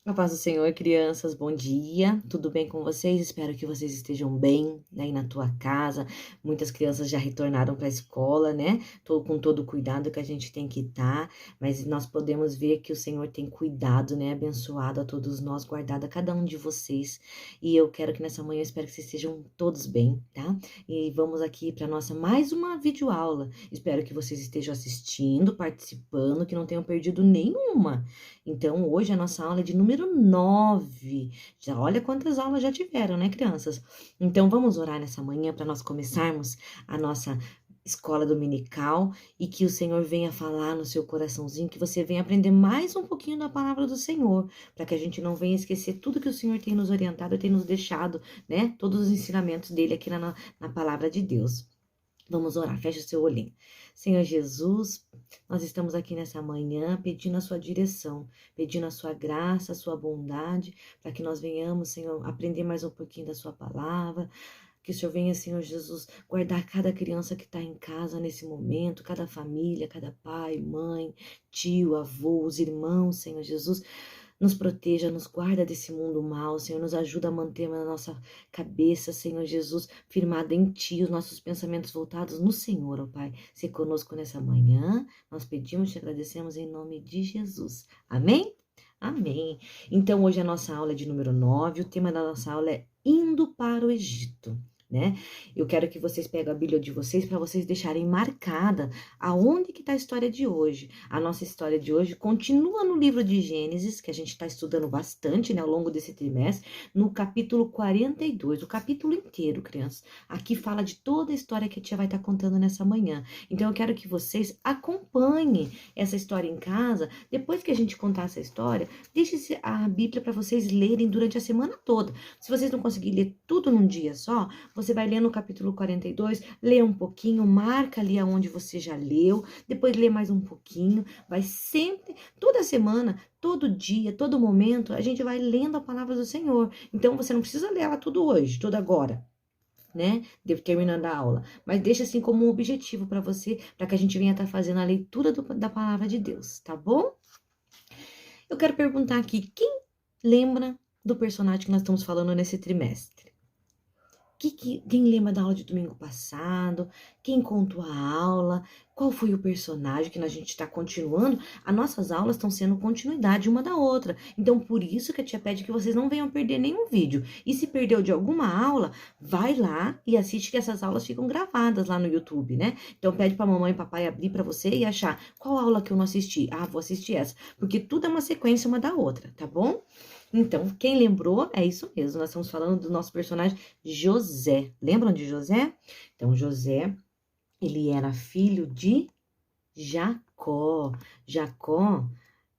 A paz do Senhor, crianças, bom dia, tudo bem com vocês? Espero que vocês estejam bem aí na tua casa. Muitas crianças já retornaram para a escola, né? Com todo o cuidado que a gente tem que estar, mas nós podemos ver que o Senhor tem cuidado, né? Abençoado a todos nós, guardado a cada um de vocês. E eu quero que nessa manhã, eu espero que vocês estejam todos bem, tá? E vamos aqui para nossa mais uma videoaula. Espero que vocês estejam assistindo, participando, que não tenham perdido nenhuma. Então, hoje a nossa aula é de número 9. Já olha quantas aulas já tiveram, né, crianças? Então, vamos orar nessa manhã para nós começarmos a nossa escola dominical e que o Senhor venha falar no seu coraçãozinho, que você venha aprender mais um pouquinho da palavra do Senhor, para que a gente não venha esquecer tudo que o Senhor tem nos orientado, tem nos deixado, né? Todos os ensinamentos dele aqui na palavra de Deus. Vamos orar, fecha o seu olhinho. Senhor Jesus, nós estamos aqui nessa manhã pedindo a sua direção, pedindo a sua graça, a sua bondade, para que nós venhamos, Senhor, aprender mais um pouquinho da sua palavra. Que o Senhor venha, Senhor Jesus, guardar cada criança que está em casa nesse momento, cada família, cada pai, mãe, tio, avô, os irmãos, Senhor Jesus. Nos proteja, nos guarda desse mundo mal, Senhor, nos ajuda a manter a nossa cabeça, Senhor Jesus, firmada em Ti, os nossos pensamentos voltados no Senhor, ó Pai. Se conosco nessa manhã, nós pedimos e te agradecemos em nome de Jesus. Amém? Amém. Então, hoje a nossa aula é de número 9, o tema da nossa aula é Indo para o Egito. Né? Eu quero que vocês peguem a Bíblia de vocês para vocês deixarem marcada aonde que está a história de hoje. A nossa história de hoje continua no livro de Gênesis, que a gente está estudando bastante, né, ao longo desse trimestre, no capítulo 42, o capítulo inteiro, crianças. Aqui fala de toda a história que a tia vai estar contando nessa manhã. Então eu quero que vocês acompanhem essa história em casa. Depois que a gente contar essa história, deixe a Bíblia para vocês lerem durante a semana toda. Se vocês não conseguirem ler tudo num dia só, você vai ler no capítulo 42, lê um pouquinho, marca ali aonde você já leu, depois lê mais um pouquinho, vai sempre, toda semana, todo dia, todo momento, a gente vai lendo a palavra do Senhor. Então, você não precisa ler ela tudo hoje, tudo agora, né? Terminando a aula. Mas deixa assim como um objetivo para você, para que a gente venha estar fazendo a leitura da palavra de Deus, tá bom? Eu quero perguntar aqui, quem lembra do personagem que nós estamos falando nesse trimestre? Quem lembra da aula de domingo passado? Quem contou a aula? Qual foi o personagem que a gente está continuando? As nossas aulas estão sendo continuidade uma da outra. Então, por isso que a tia pede que vocês não venham perder nenhum vídeo. E se perdeu de alguma aula, vai lá e assiste que essas aulas ficam gravadas lá no YouTube, né? Então, pede para mamãe e papai abrir para você e achar qual aula que eu não assisti. Ah, vou assistir essa. Porque tudo é uma sequência uma da outra, tá bom? Então, quem lembrou, é isso mesmo. Nós estamos falando do nosso personagem José. Lembram de José? Então, José, ele era filho de Jacó.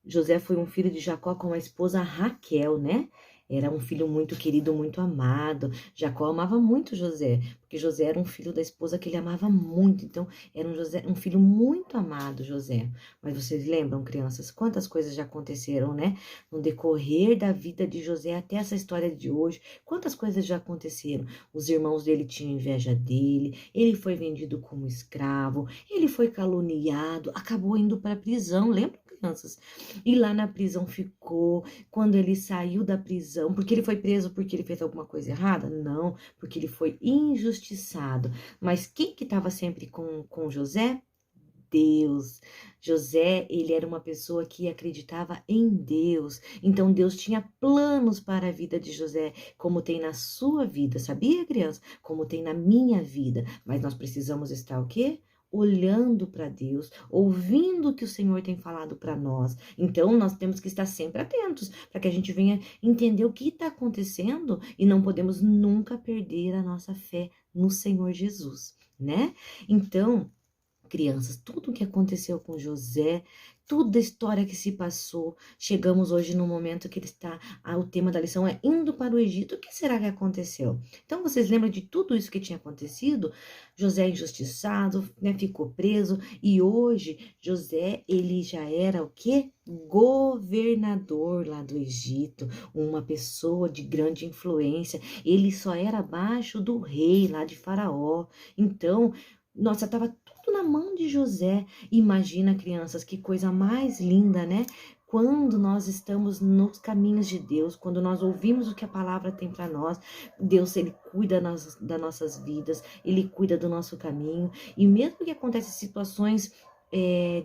José foi um filho de Jacó com a esposa Raquel, né? Era um filho muito querido, muito amado. Jacó amava muito José, porque José era um filho da esposa que ele amava muito. Então, era um filho muito amado, José. Mas vocês lembram, crianças, quantas coisas já aconteceram, né? No decorrer da vida de José até essa história de hoje, quantas coisas já aconteceram? Os irmãos dele tinham inveja dele, ele foi vendido como escravo, ele foi caluniado, acabou indo para a prisão, lembra? Crianças. E lá na prisão ficou. Quando ele saiu da prisão, porque ele foi preso porque ele fez alguma coisa errada? Não, porque ele foi injustiçado. Mas quem que estava sempre com José? Deus. José, ele era uma pessoa que acreditava em Deus. Então Deus tinha planos para a vida de José, como tem na sua vida, sabia, criança? Como tem na minha vida. Mas nós precisamos estar o quê? Olhando para Deus, ouvindo o que o Senhor tem falado para nós. Então, nós temos que estar sempre atentos para que a gente venha entender o que está acontecendo e não podemos nunca perder a nossa fé no Senhor Jesus, né? Então, crianças, tudo o que aconteceu com José, toda a história que se passou, chegamos hoje no momento que ele está, o tema da lição é indo para o Egito. O que será que aconteceu? Então, vocês lembram de tudo isso que tinha acontecido? José injustiçado, né, ficou preso, e hoje José, ele já era o quê? Governador lá do Egito, uma pessoa de grande influência. Ele só era abaixo do rei lá de Faraó. Então, nossa, estava tudo na mão de José. Imagina, crianças, que coisa mais linda, né? quando nós estamos nos caminhos de Deus, quando nós ouvimos o que a palavra tem para nós, Deus, ele cuida das nossas vidas, ele cuida do nosso caminho. E mesmo que aconteçam situações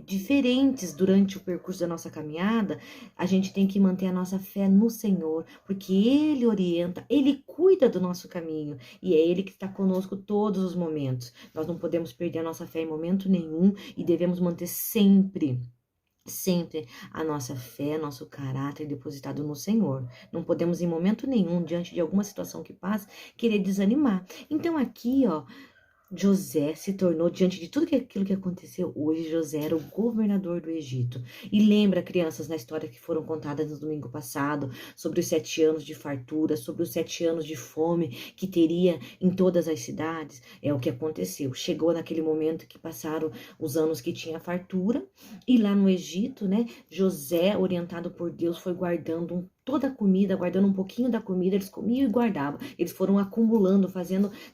diferentes durante o percurso da nossa caminhada, a gente tem que manter a nossa fé no Senhor, porque Ele orienta, Ele cuida do nosso caminho e é Ele que está conosco todos os momentos. Nós não podemos perder a nossa fé em momento nenhum e devemos manter sempre a nossa fé, nosso caráter depositado no Senhor. Não podemos em momento nenhum, diante de alguma situação que passa, querer desanimar. Então aqui, ó, José se tornou, diante de tudo aquilo que aconteceu hoje, José era o governador do Egito. E lembra, crianças, na história que foram contadas no domingo passado, sobre os 7 anos de fartura, sobre os 7 anos de fome que teria em todas as cidades? É o que aconteceu. Chegou naquele momento que passaram os anos que tinha fartura, e lá no Egito, né, José, orientado por Deus, foi guardando toda a comida, guardando um pouquinho da comida, eles comiam e guardavam. Eles foram acumulando,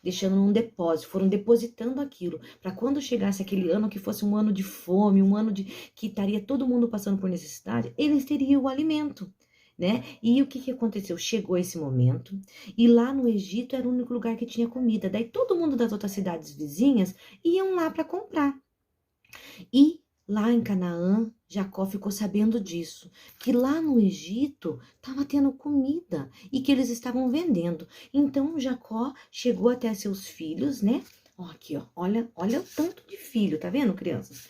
deixando num depósito, foram depositando aquilo, para quando chegasse aquele ano que fosse um ano de fome, um ano de que estaria todo mundo passando por necessidade, eles teriam o alimento, né? E o que aconteceu? Chegou esse momento, e lá no Egito era o único lugar que tinha comida. Daí todo mundo das outras cidades vizinhas iam lá para comprar. E lá em Canaã, Jacó ficou sabendo disso, que lá no Egito estava tendo comida e que eles estavam vendendo. Então Jacó chegou até seus filhos, né? Ó, aqui, ó, olha o tanto de filho, tá vendo, crianças?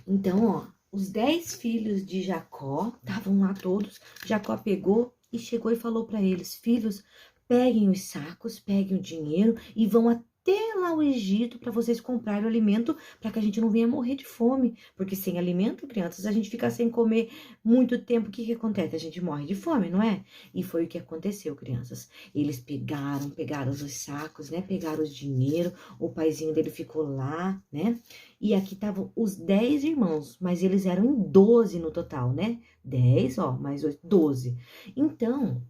Então, ó, os 10 filhos de Jacó estavam lá todos. Jacó pegou e chegou e falou para eles: filhos, peguem os sacos, peguem o dinheiro e vão até lá ao Egito para vocês comprarem o alimento, para que a gente não venha morrer de fome. Porque sem alimento, crianças, a gente fica sem comer muito tempo. O que acontece? A gente morre de fome, não é? E foi o que aconteceu, crianças. Eles pegaram os sacos, né? Pegaram o dinheiro, o paizinho dele ficou lá, né? E aqui estavam os 10 irmãos, mas eles eram em 12 no total, né? 10, ó, mais 8, 12. Então,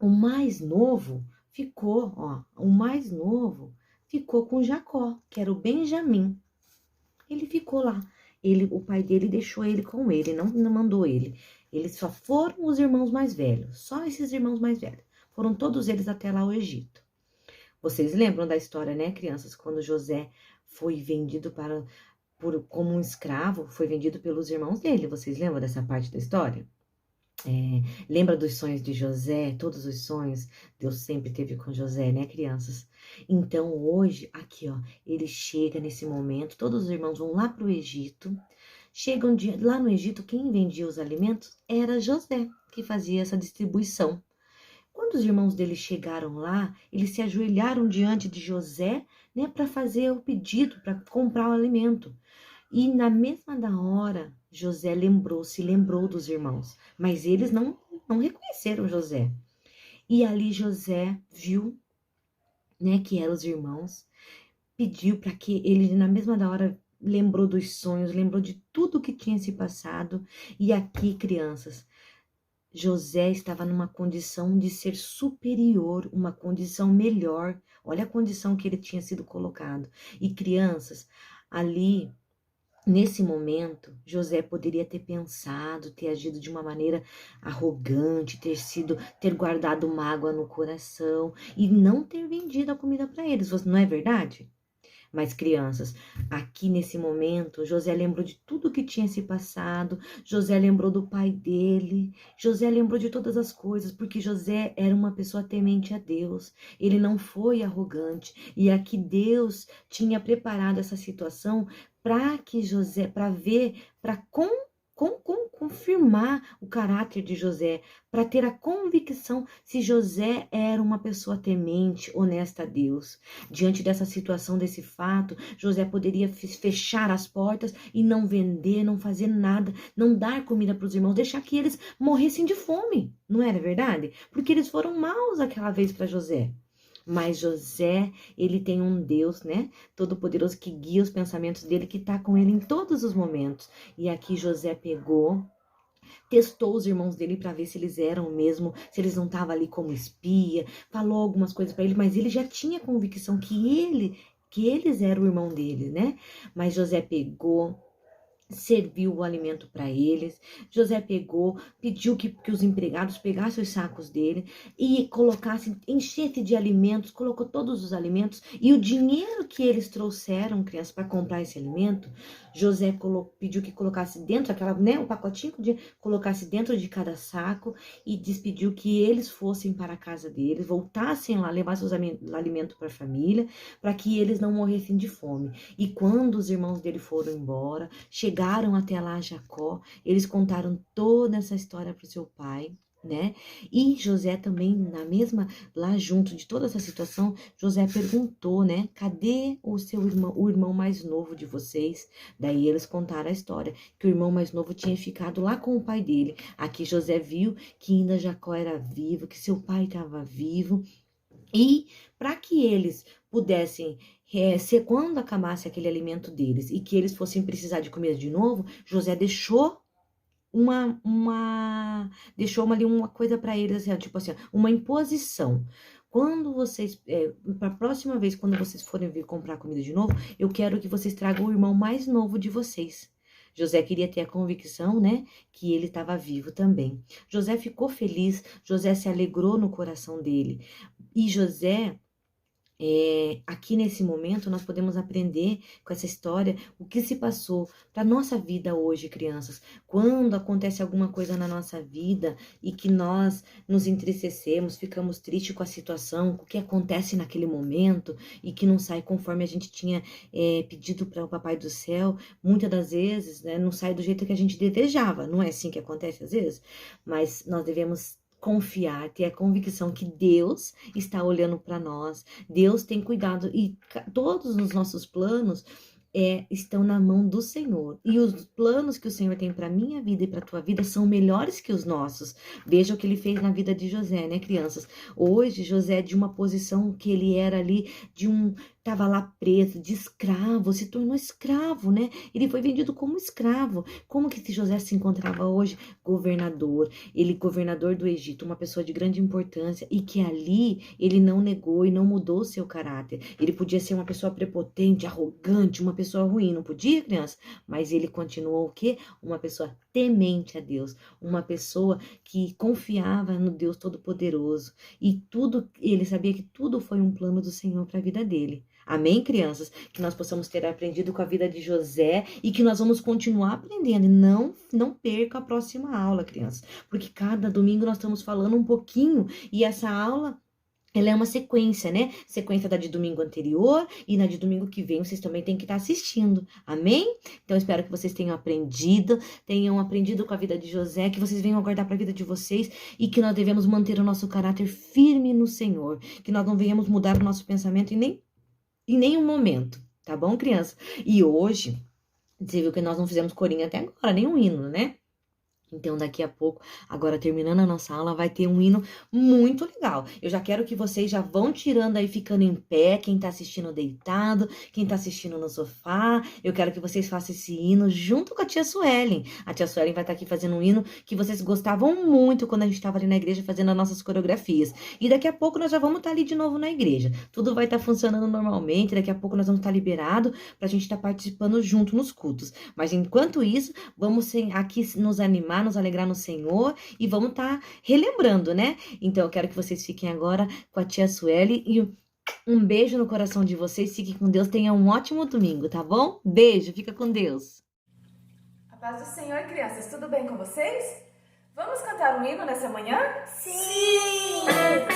o mais novo ficou com Jacó, que era o Benjamim. Ele ficou lá. O pai dele deixou ele com ele, não mandou ele. Eles só foram os irmãos mais velhos, só esses irmãos mais velhos. Foram todos eles até lá ao Egito. Vocês lembram da história, né, crianças? Quando José foi vendido como um escravo, foi vendido pelos irmãos dele. Vocês lembram dessa parte da história? Lembra dos sonhos de José? Todos os sonhos Deus sempre teve com José, né, crianças? Então hoje, aqui ó, ele chega nesse momento, todos os irmãos vão lá para o Egito. Chegam lá no Egito, quem vendia os alimentos era José, que fazia essa distribuição. Quando os irmãos dele chegaram lá, eles se ajoelharam diante de José, né, para fazer o pedido, para comprar o alimento. E na mesma da hora, José se lembrou dos irmãos, mas eles não reconheceram José. E ali José viu, né, que eram os irmãos, pediu para que ele, na mesma da hora, lembrou dos sonhos, lembrou de tudo que tinha se passado. E aqui, crianças, José estava numa condição de ser superior, uma condição melhor. Olha a condição que ele tinha sido colocado. E crianças, ali, nesse momento, José poderia ter pensado, ter agido de uma maneira arrogante, ter guardado mágoa no coração e não ter vendido a comida para eles. Não é verdade? Mas, crianças, aqui nesse momento, José lembrou de tudo que tinha se passado, José lembrou do pai dele, José lembrou de todas as coisas, porque José era uma pessoa temente a Deus, ele não foi arrogante, e aqui Deus tinha preparado essa situação para que José, para confirmar o caráter de José, para ter a convicção se José era uma pessoa temente, honesta a Deus. Diante dessa situação, desse fato, José poderia fechar as portas e não vender, não fazer nada, não dar comida para os irmãos, deixar que eles morressem de fome, não era verdade? Porque eles foram maus aquela vez para José. Mas José, ele tem um Deus, né, todo-poderoso, que guia os pensamentos dele, que está com ele em todos os momentos. E aqui José pegou, testou os irmãos dele para ver se eles eram mesmo, se eles não estavam ali como espia, falou algumas coisas para ele, mas ele já tinha convicção que eles eram o irmão dele, né? Mas José pegou, serviu o alimento para eles. José pediu que os empregados pegassem os sacos dele e colocassem, enchesse de alimentos, colocou todos os alimentos e o dinheiro que eles trouxeram, crianças, para comprar esse alimento, José pediu que colocasse dentro o pacotinho de colocasse dentro de cada saco e despediu que eles fossem para a casa deles, voltassem lá, levassem os alimentos para a família, para que eles não morressem de fome. E quando os irmãos dele foram embora, chegaram até lá Jacó, eles contaram toda essa história para o seu pai, né? E José também, lá junto de toda essa situação, José perguntou, né? Cadê o irmão mais novo de vocês? Daí eles contaram a história, que o irmão mais novo tinha ficado lá com o pai dele. Aqui José viu que ainda Jacó era vivo, que seu pai estava vivo. E para que eles pudessem ser quando acabasse aquele alimento deles e que eles fossem precisar de comida de novo, José deixou ali uma coisa para eles, assim, tipo assim, uma imposição. Quando vocês, para a próxima vez, quando vocês forem vir comprar comida de novo, eu quero que vocês tragam o irmão mais novo de vocês. José queria ter a convicção, né, que ele estava vivo também. José ficou feliz, José se alegrou no coração dele. E José, aqui nesse momento, nós podemos aprender com essa história o que se passou para nossa vida hoje, crianças. Quando acontece alguma coisa na nossa vida e que nós nos entristecemos, ficamos tristes com a situação, com o que acontece naquele momento e que não sai conforme a gente tinha pedido para o Papai do Céu, muitas das vezes, né, não sai do jeito que a gente desejava. Não é assim que acontece às vezes? Mas nós devemos confiar, ter a convicção que Deus está olhando para nós, Deus tem cuidado e todos os nossos planos estão na mão do Senhor. E os planos que o Senhor tem para minha vida e para tua vida são melhores que os nossos. Veja o que ele fez na vida de José, né, crianças? Hoje, José, de uma posição que ele era ali, estava lá preso, de escravo, se tornou escravo, né? Ele foi vendido como escravo. Como que esse José se encontrava hoje? Governador. Ele, governador do Egito, uma pessoa de grande importância e que ali ele não negou e não mudou o seu caráter. Ele podia ser uma pessoa prepotente, arrogante, uma pessoa ruim, não podia, criança? Mas ele continuou o quê? Uma pessoa temente a Deus, uma pessoa que confiava no Deus Todo-Poderoso. E ele sabia que tudo foi um plano do Senhor para a vida dele. Amém, crianças? Que nós possamos ter aprendido com a vida de José e que nós vamos continuar aprendendo. E não perca a próxima aula, crianças. Porque cada domingo nós estamos falando um pouquinho e essa aula, ela é uma sequência, né? Sequência da de domingo anterior e na de domingo que vem vocês também têm que estar assistindo. Amém? Então, eu espero que vocês tenham aprendido com a vida de José, que vocês venham aguardar para a vida de vocês e que nós devemos manter o nosso caráter firme no Senhor. Que nós não venhamos mudar o nosso pensamento em nenhum momento. Tá bom, criança? E hoje, você viu que nós não fizemos corinho até agora, nenhum hino, né? Então, daqui a pouco, agora terminando a nossa aula, vai ter um hino muito legal. Eu já quero que vocês já vão tirando aí, ficando em pé, quem tá assistindo deitado, quem tá assistindo no sofá. Eu quero que vocês façam esse hino junto com a tia Suelen. A tia Suelen vai estar aqui fazendo um hino que vocês gostavam muito quando a gente estava ali na igreja fazendo as nossas coreografias. E daqui a pouco nós já vamos estar ali de novo na igreja. Tudo vai estar funcionando normalmente, daqui a pouco nós vamos estar liberados pra gente estar participando junto nos cultos. Mas enquanto isso, vamos aqui nos animar, nos alegrar no Senhor e vamos estar relembrando, né? Então eu quero que vocês fiquem agora com a tia Sueli e um beijo no coração de vocês. Fiquem com Deus, tenham um ótimo domingo, tá bom? Beijo, fica com Deus. A paz do Senhor, crianças, tudo bem com vocês? Vamos cantar um hino nessa manhã? Sim!